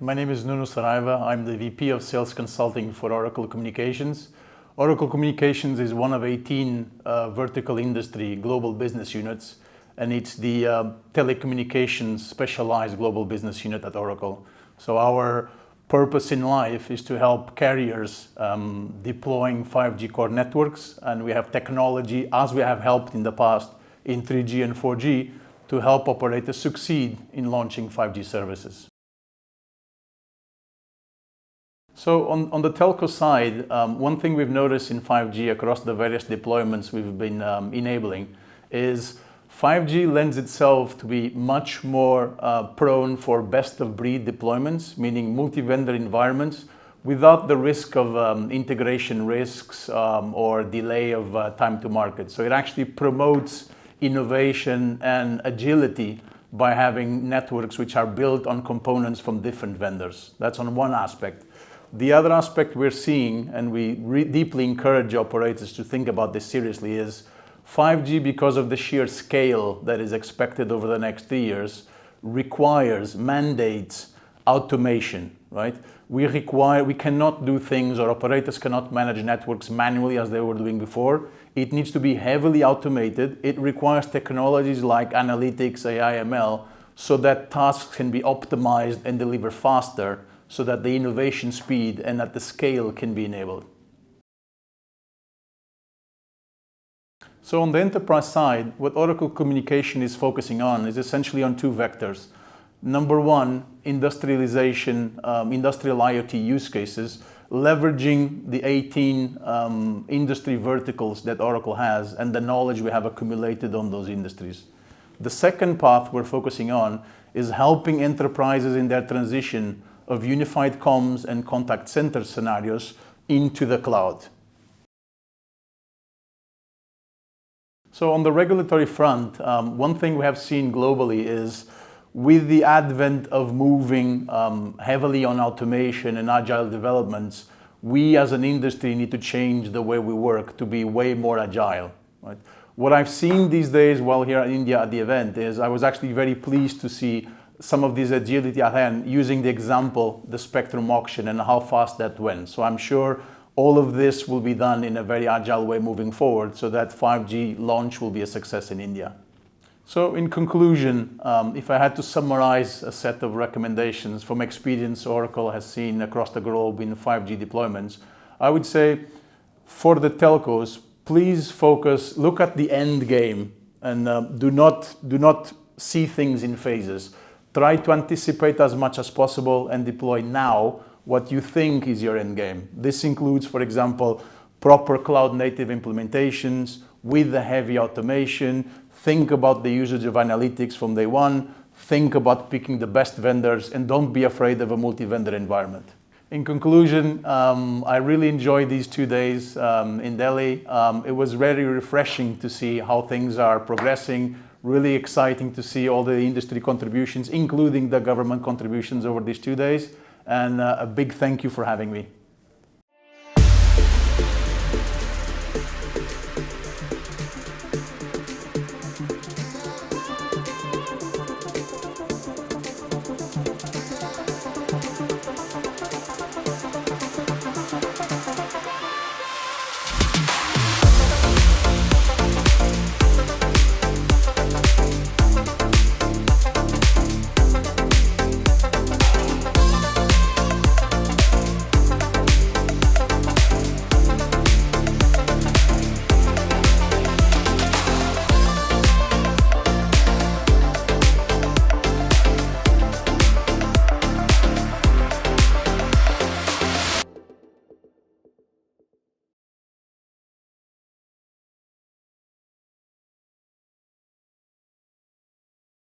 my name is Nuno Saraiva. I'm the VP of Sales Consulting for Oracle Communications. Oracle Communications is one of 18 vertical industry global business units, and it's the telecommunications specialized global business unit at Oracle. So our purpose in life is to help carriers deploying 5G core networks, and we have technology, as we have helped in the past in 3G and 4G, to help operators succeed in launching 5G services. So on the telco side, one thing we've noticed in 5G across the various deployments we've been enabling is 5G lends itself to be much more prone for best-of-breed deployments, meaning multi-vendor environments, without the risk of integration risks or delay of time to market. So it actually promotes innovation and agility by having networks which are built on components from different vendors. That's on one aspect. The other aspect we're seeing, and we deeply encourage operators to think about this seriously, is 5G, because of the sheer scale that is expected over the next 3 years, mandates automation, right? We cannot do things, or operators cannot manage networks manually as they were doing before. It needs to be heavily automated. It requires technologies like analytics, AI, ML, so that tasks can be optimized and deliver faster, so that the innovation speed and at the scale can be enabled. So on the enterprise side, what Oracle Communication is focusing on is essentially on two vectors. Number one, industrialization, industrial IoT use cases, leveraging the 18 industry verticals that Oracle has and the knowledge we have accumulated on those industries. The second path we're focusing on is helping enterprises in their transition of unified comms and contact center scenarios into the cloud. So on the regulatory front, one thing we have seen globally is with the advent of moving heavily on automation and agile developments, we as an industry need to change the way we work to be way more agile. Right? What I've seen these days while here in India at the event is I was actually very pleased to see some of this agility at hand, using the example, the Spectrum auction and how fast that went. So I'm sure all of this will be done in a very agile way moving forward, so that 5G launch will be a success in India. So in conclusion, if I had to summarize a set of recommendations from experience Oracle has seen across the globe in 5G deployments, I would say for the telcos, please focus, look at the end game, and do not see things in phases. Try to anticipate as much as possible and deploy now what you think is your end game. This includes, for example, proper cloud-native implementations with the heavy automation. Think about the usage of analytics from day one. Think about picking the best vendors, and don't be afraid of a multi-vendor environment. In conclusion, I really enjoyed these 2 days in Delhi. It was very refreshing to see how things are progressing. Really exciting to see all the industry contributions, including the government contributions over these 2 days. And a big thank you for having me.